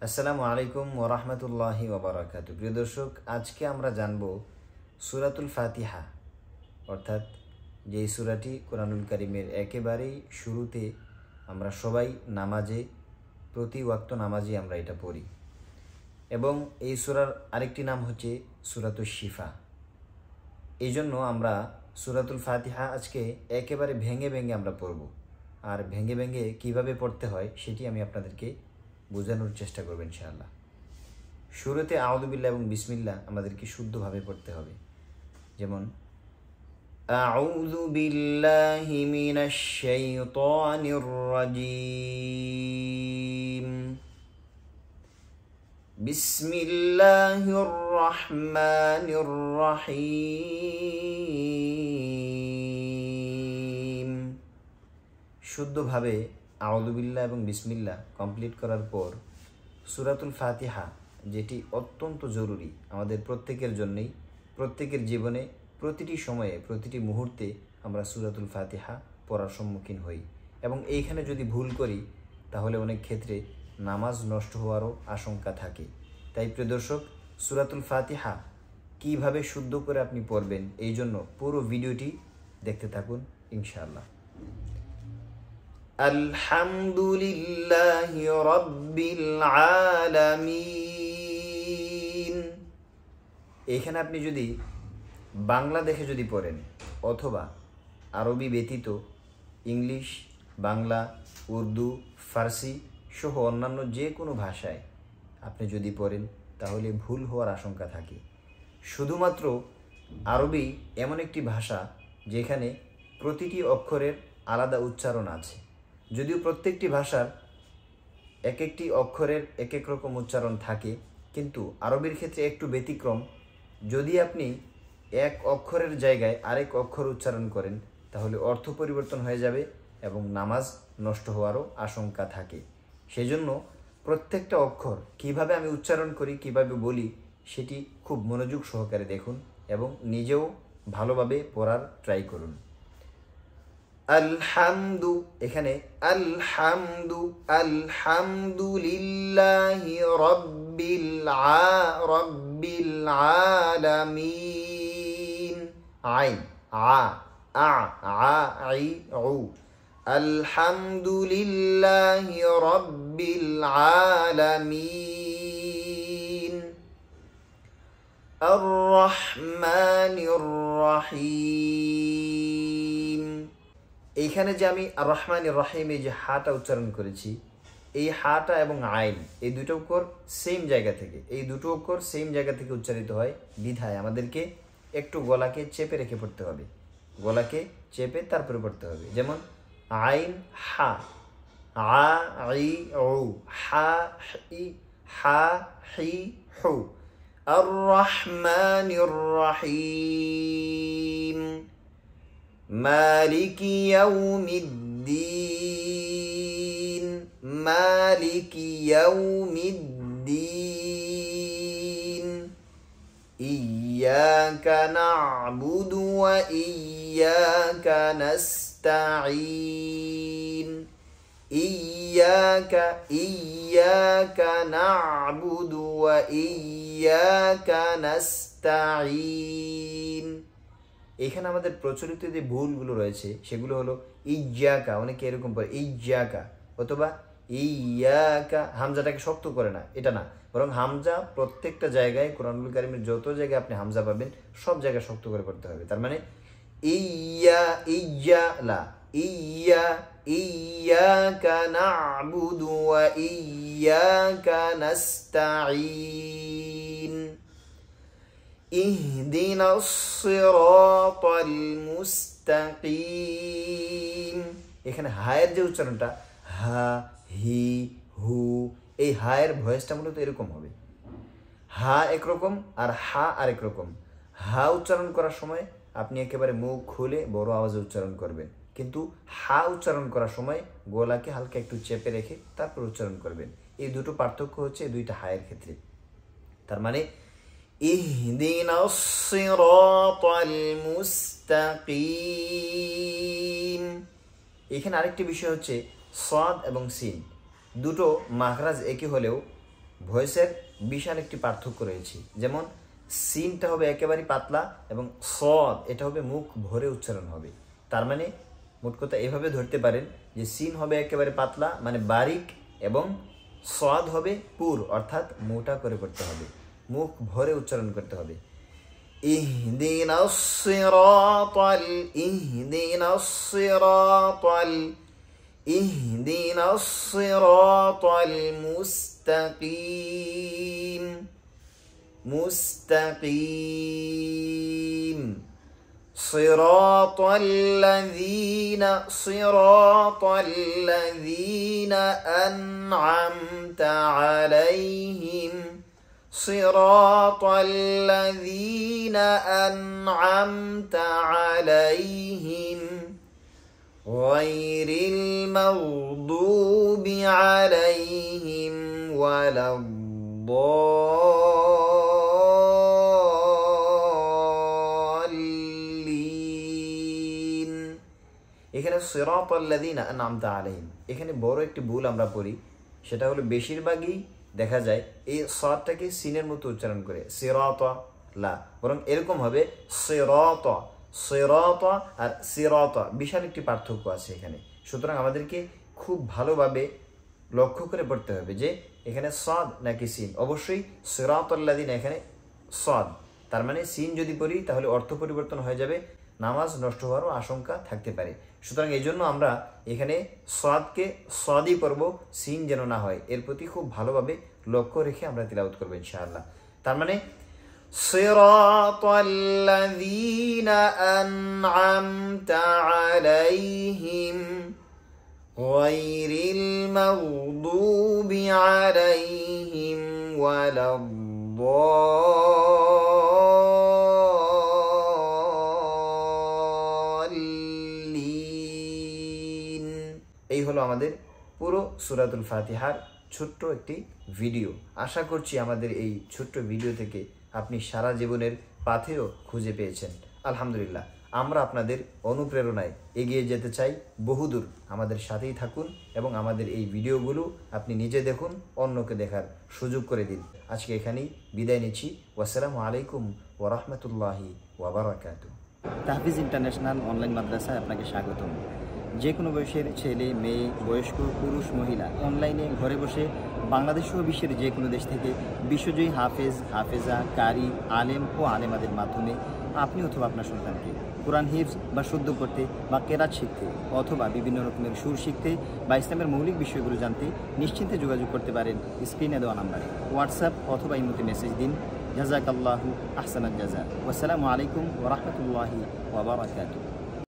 আসসালামু আলাইকুম ওয়া রাহমাতুল্লাহি ওয়া বারাকাতুহু। প্রিয় দর্শক, আজকে আমরা জানব সূরাতুল ফাতিহা, অর্থাৎ যেই সূরাটি কোরআনুল কারীমের একেবারেই শুরুতে আমরা সবাই নামাজে, প্রতি ওয়াক্ত নামাজে আমরা এটা পড়ি। এবং এই সূরার আরেকটি নাম হচ্ছে সূরাতুশ শিফা। এই জন্য আমরা সূরাতুল ফাতিহা আজকে একেবারে ভেঙে ভেঙে আমরা পড়ব। আর ভেঙে ভেঙে কীভাবে পড়তে হয় সেটি আমি আপনাদেরকে বোঝানোর চেষ্টা করব ইনশাআল্লাহ। শুরুতে আউযু বিল্লাহ এবং বিসমিল্লাহ আমাদেরকে শুদ্ধভাবে পড়তে হবে। যেমন আউযু বিল্লাহি মিনাশ শাইতানির রাজীম, বিসমিল্লাহির রহমানির রহিম। শুদ্ধভাবে আউযু বিল্লাহ এবং বিসমিল্লাহ কমপ্লিট করার পর সূরাতুল ফাতিহা, যেটি অত্যন্ত জরুরি আমাদের প্রত্যেকের জন্যই, প্রত্যেকের জীবনে প্রতিটি সময়ে প্রতিটি মুহূর্তে আমরা সূরাতুল ফাতিহা পড়ার সম্মুখীন হই। এবং এইখানে যদি ভুল করি তাহলে অনেক ক্ষেত্রে নামাজ নষ্ট হওয়ারও আশঙ্কা থাকে। তাই প্রিয় দর্শক, সূরাতুল ফাতিহা কীভাবে শুদ্ধ করে আপনি পড়বেন এই জন্য পুরো ভিডিওটি দেখতে থাকুন ইনশাআল্লাহ। আলহামদুলিল্লাহি রাব্বিল আলামিন। এখানে আপনি যদি বাংলা দেখে যদি পড়েন অথবা আরবি ব্যতীত ইংলিশ, বাংলা, উর্দু, ফার্সি সহ অন্যান্য যে কোনো ভাষায় আপনি যদি পড়েন তাহলে ভুল হওয়ার আশঙ্কা থাকে। শুধুমাত্র আরবি এমন একটি ভাষা যেখানে প্রতিটি অক্ষরের আলাদা উচ্চারণ আছে। যদিও প্রত্যেকটি ভাষার এক একটি অক্ষরের এক এক রকম উচ্চারণ থাকে, কিন্তু আরবির ক্ষেত্রে একটু ব্যতিক্রম। যদি আপনি এক অক্ষরের জায়গায় আরেক অক্ষর উচ্চারণ করেন তাহলে অর্থ পরিবর্তন হয়ে যাবে এবং নামাজ নষ্ট হওয়ারও আশঙ্কা থাকে। সেজন্য প্রত্যেকটা অক্ষর কিভাবে আমি উচ্চারণ করি, কিভাবে বলি সেটি খুব মনোযোগ সহকারে দেখুন এবং নিজেও ভালোভাবে পড়ার ট্রাই করুন। আলহামদু, এখানে আলহামদুলিল্লাহি রাব্বিল আলামিন। আইন আই উ। আলহামদুলিল্লাহি রাব্বিল আলামিন। আর রহমানির রহিম। এইখানে যে আমি আর রহমানির রহিম এই যে হাটা উচ্চারণ করেছি, এই হাটা এবং আইন এই দুটো অক্ষর সেম জায়গা থেকে, এই দুটো অক্ষর সেম জায়গা থেকে উচ্চারিত হয় বিধায় আমাদেরকে একটু গলাকে চেপে রেখে পড়তে হবে। গলাকে চেপে তারপরে পড়তে হবে। যেমন আইন হা, আই উ, হা হি, হা হি হু। আর রহমানির রহিম। মালিকি ইয়াউমিদ্দিন, মালিকি ইয়াউমিদ্দিন। ইয়্যাকা না'বুদু ওয়া ইয়্যাকা নাস্তাঈন। ইয়্যাকা না'বুদু ওয়া ইয়্যাকা নাস্তাঈন। এখানে আমাদের প্রচলিত যে ভুলগুলো রয়েছে সেগুলো হলো ইয়্যাকা, অনেকে এরকম পড়ে ইয়্যাকা, অথবা ইয়াকা, হামজাটাকে শক্ত করে না, এটা না, বরং হামজা প্রত্যেকটা জায়গায় কোরআনুল কারীমের যত জায়গায় আপনি হামজা পাবেন সব জায়গায় শক্ত করে পড়তে হবে। তার মানে ইয়্যাকা না'বুদু ওয়া ইয়্যাকা নাস্তাঈন। ইহদিনাস সিরাতাল মুস্তাকিম। এখানে হায়ের যে উচ্চারণটা হা, হি, হু, এই হায়ের ভয়েসটা মূলত এরকম হবে। হা একরকম আর হা আরেক রকম। হা উচ্চারণ করার সময় আপনি একেবারে মুখ খুলে বড় আওয়াজে উচ্চারণ করবেন, কিন্তু হা উচ্চারণ করার সময় গলাকে হালকা একটু চেপে রেখে তারপর উচ্চারণ করবেন। এই দুটো পার্থক্য হচ্ছে দুইটা হায়ের ক্ষেত্রে। তার মানে ইহদিনাস সিরাতাল মুস্তাকিম। এখানে আরেকটি বিষয় হচ্ছে সাদ এবং সিন দুটো মাখরাজ একই হলেও ভয়েসের বিশাল একটি পার্থক্য রয়েছে। যেমন সিনটা হবে একেবারে পাতলা এবং সদ এটা হবে মুখ ভরে উচ্চারণ হবে। তার মানে মোট কথা এভাবে ধরতে পারেন যে সিন হবে একেবারে পাতলা মানে বারিক এবং সদ হবে পুর অর্থাৎ মোটা করে করতে হবে, মুখ ভরে উচ্চারণ করতে হবে। ইহদিনাস সিরাতাল মুস্তাকিম صراط الذين أنعمت عليهم صراط الذين أنعمت عليهم غير المغضوب عليهم ولا এখানে সিরাতাল্লাযীনা আনআমতা আলাইহিম এখানে বড় একটি ভুল আমরা পড়ি, সেটা হলো বেশিরভাগই দেখা যায় এই সাদটাকে সিনের মতো উচ্চারণ করে সিরাতা লা, বরং এরকম হবে সিরাতা সিরাতা আর সিরাতা, বিশাল একটি পার্থক্য আছে এখানে। সুতরাং আমাদেরকে খুব ভালোভাবে লক্ষ্য করে পড়তে হবে যে এখানে সাদ নাকি সিন। অবশ্যই সিরাতাল্লাযীনা এখানে সাদ, তার মানে সিন যদি পড়ি তাহলে অর্থ পরিবর্তন হয়ে যাবে, নামাজ নষ্ট হওয়ারও আশঙ্কা থাকতে পারে। সুতরাং এই জন্য আমরা এখানে সাদকে সাদই পড়ব, সিন যেন না হয়, এর প্রতি খুব ভালোভাবে লক্ষ্য রেখে আমরা তিলাওয়াত করব ইনশাআল্লাহ। তার মানে সিরাতাল্লাযীনা আনআমতা আলাইহিম গায়রিল মাগদুবি আলাইহিম ওয়ালাদ। এই হলো আমাদের পুরো সূরাতুল ফাতিহার ছোট্ট একটি ভিডিও। আশা করছি আমাদের এই ছোট্ট ভিডিও থেকে আপনি সারা জীবনের পাথেও খুঁজে পেয়েছেন। আলহামদুলিল্লাহ, আমরা আপনাদের অনুপ্রেরণায় এগিয়ে যেতে চাই বহুদূর। আমাদের সাথেই থাকুন এবং আমাদের এই ভিডিওগুলো আপনি নিজে দেখুন, অন্যকে দেখার সুযোগ করে দিন। আজকে এখানেই বিদায় নিচ্ছি। আসসালামু আলাইকুম ওয়া রাহমাতুল্লাহি ওয়া বারাকাতুহু। তাহফিজ ইন্টারন্যাশনাল অনলাইন মাদ্রাসায় আপনাকে স্বাগতম। যে কোনো বয়সের ছেলে মেয়ে, বয়স্ক, পুরুষ, মহিলা অনলাইনে ঘরে বসে বাংলাদেশ ও বিশ্বের যে কোনো দেশ থেকে বিশ্বজয়ী হাফেজ, হাফেজা, কারি, আলেম ও আলেমাদের মাধ্যমে আপনি অথবা আপনার সন্তানকে কোরআন হিফজ বা শুদ্ধ করতে বা কেরাত শিখতে অথবা বিভিন্ন রকমের সুর শিখতে বা ইসলামের মৌলিক বিষয়গুলো জানতে নিশ্চিন্তে যোগাযোগ করতে পারেন স্ক্রিনে দেওয়া নাম্বারে। হোয়াটসঅ্যাপ অথবা ইমোতে মেসেজ দিন। জাযাকাল্লাহু আহসানাল জাযা। ওয়াসসালামু আলাইকুম ওয়া রাহমাতুল্লাহি ওয়া বারাকাতুহু।